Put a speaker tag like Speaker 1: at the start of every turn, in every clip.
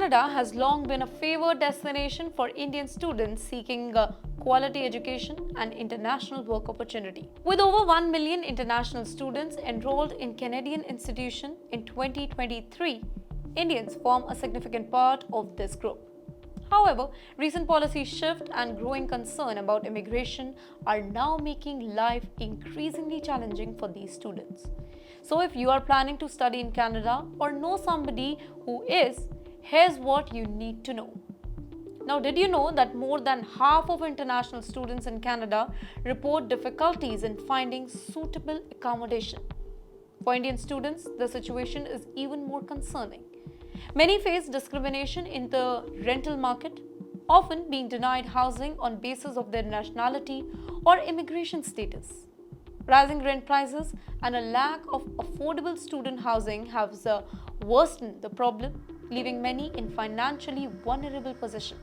Speaker 1: Canada has long been a favored destination for Indian students seeking quality education and international work opportunity. With over 1 million international students enrolled in Canadian institutions in 2023, Indians form a significant part of this group. However, recent policy shift and growing concern about immigration are now making life increasingly challenging for these students. So if you are planning to study in Canada or know somebody who is, here's what you need to know. Now, did you know that more than half of international students in Canada report difficulties in finding suitable accommodation? For Indian students, the situation is even more concerning. Many face discrimination in the rental market, often being denied housing on basis of their nationality or immigration status. Rising rent prices and a lack of affordable student housing have worsened the problem, leaving many in financially vulnerable position.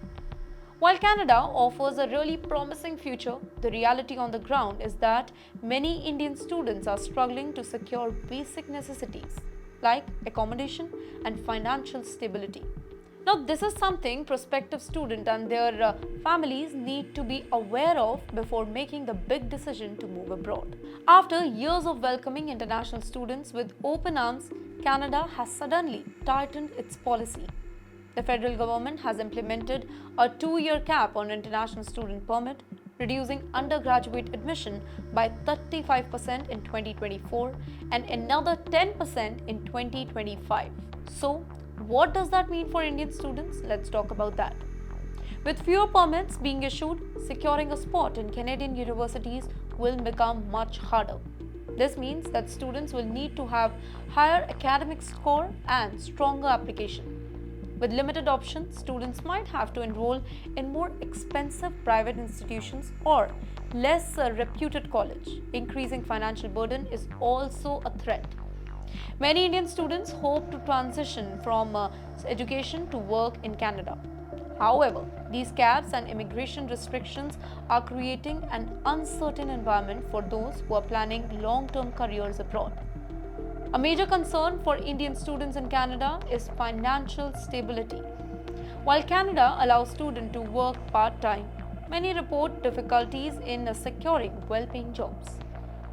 Speaker 1: While Canada offers a really promising future, the reality on the ground is that many Indian students are struggling to secure basic necessities like accommodation and financial stability. Now, this is something prospective students and their families need to be aware of before making the big decision to move abroad. After years of welcoming international students with open arms, Canada has suddenly tightened its policy. The federal government has implemented a 2-year cap on international student permit, reducing undergraduate admission by 35% in 2024 and another 10% in 2025. So, what does that mean for Indian students? Let's talk about that. With fewer permits being issued, securing a spot in Canadian universities will become much harder. This means that students will need to have higher academic score and stronger application. With limited options, students might have to enroll in more expensive private institutions or less reputed college. Increasing financial burden is also a threat. Many Indian students hope to transition from education to work in Canada. However, these caps and immigration restrictions are creating an uncertain environment for those who are planning long-term careers abroad. A major concern for Indian students in Canada is financial stability. While Canada allows students to work part-time, many report difficulties in securing well-paying jobs.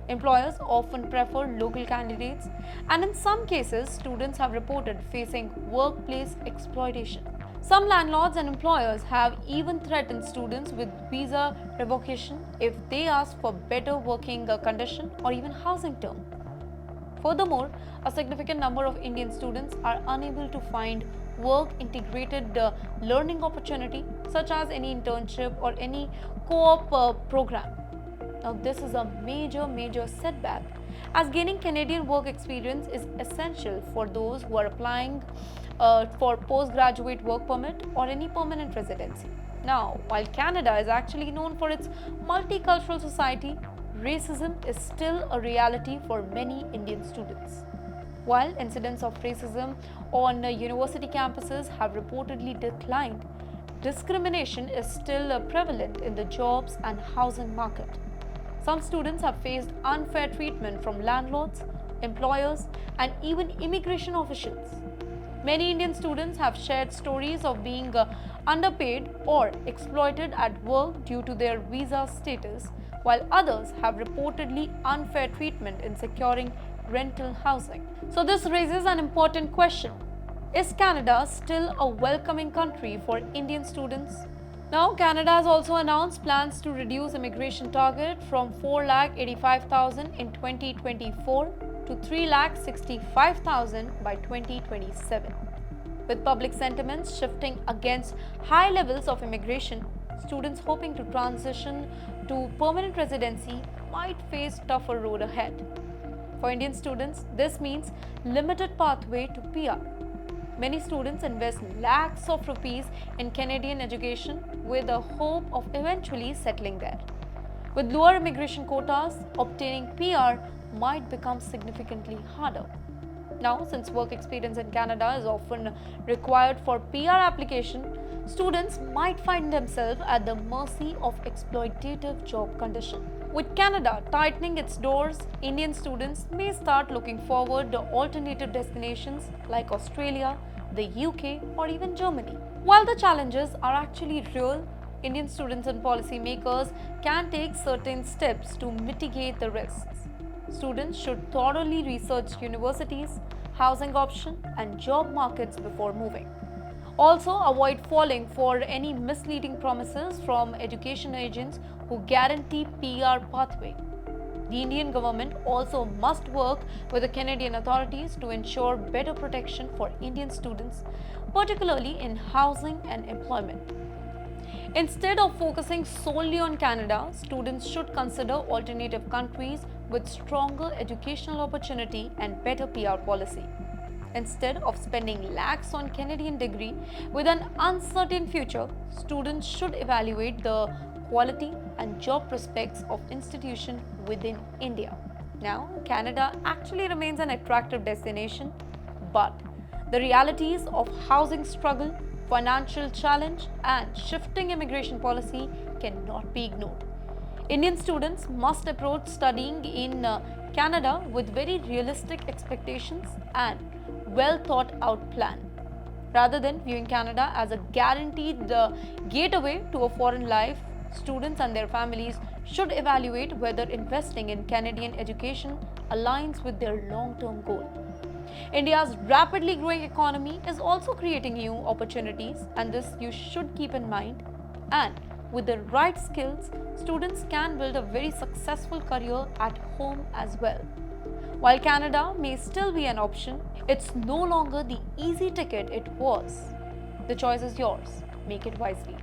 Speaker 1: Employers often prefer local candidates, and in some cases, students have reported facing workplace exploitation. Some landlords and employers have even threatened students with visa revocation if they ask for better working conditions or even housing terms. Furthermore, a significant number of Indian students are unable to find work-integrated learning opportunity such as any internship or any co-op program. Now, this is a major setback as gaining Canadian work experience is essential for those who are applying for postgraduate work permit or any permanent residency. Now, while Canada is actually known for its multicultural society, racism is still a reality for many Indian students. While incidents of racism on university campuses have reportedly declined, discrimination is still prevalent in the jobs and housing market. Some students have faced unfair treatment from landlords, employers, and even immigration officials. Many Indian students have shared stories of being underpaid or exploited at work due to their visa status, while others have reportedly unfair treatment in securing rental housing. So this raises an important question. Is Canada still a welcoming country for Indian students? Now, Canada has also announced plans to reduce immigration target from 4,85,000 in 2024 to 3,65,000 by 2027. With public sentiments shifting against high levels of immigration, students hoping to transition to permanent residency might face tougher road ahead. For Indian students, this means limited pathway to PR. Many students invest lakhs of rupees in Canadian education with the hope of eventually settling there. With lower immigration quotas, obtaining PR might become significantly harder. Now, since work experience in Canada is often required for PR application, students might find themselves at the mercy of exploitative job conditions. With Canada tightening its doors, Indian students may start looking forward to alternative destinations like Australia, the UK, or even Germany. While the challenges are actually real, Indian students and policymakers can take certain steps to mitigate the risks. Students should thoroughly research universities, housing options, and job markets before moving. Also, avoid falling for any misleading promises from education agents who guarantee PR pathway. The Indian government also must work with the Canadian authorities to ensure better protection for Indian students, particularly in housing and employment. Instead of focusing solely on Canada, students should consider alternative countries with stronger educational opportunity and better PR policy. Instead of spending lakhs on Canadian degree with an uncertain future, students should evaluate the quality and job prospects of institutions within India. Now, Canada actually remains an attractive destination, but the realities of housing struggle, financial challenge, and shifting immigration policy cannot be ignored. Indian students must approach studying in Canada with very realistic expectations and well thought out plan. Rather than viewing Canada as a guaranteed gateway to a foreign life, students and their families should evaluate whether investing in Canadian education aligns with their long-term goal. India's rapidly growing economy is also creating new opportunities, and this you should keep in mind. And with the right skills, students can build a very successful career at home as well. While Canada may still be an option, it's no longer the easy ticket it was. The choice is yours. Make it wisely.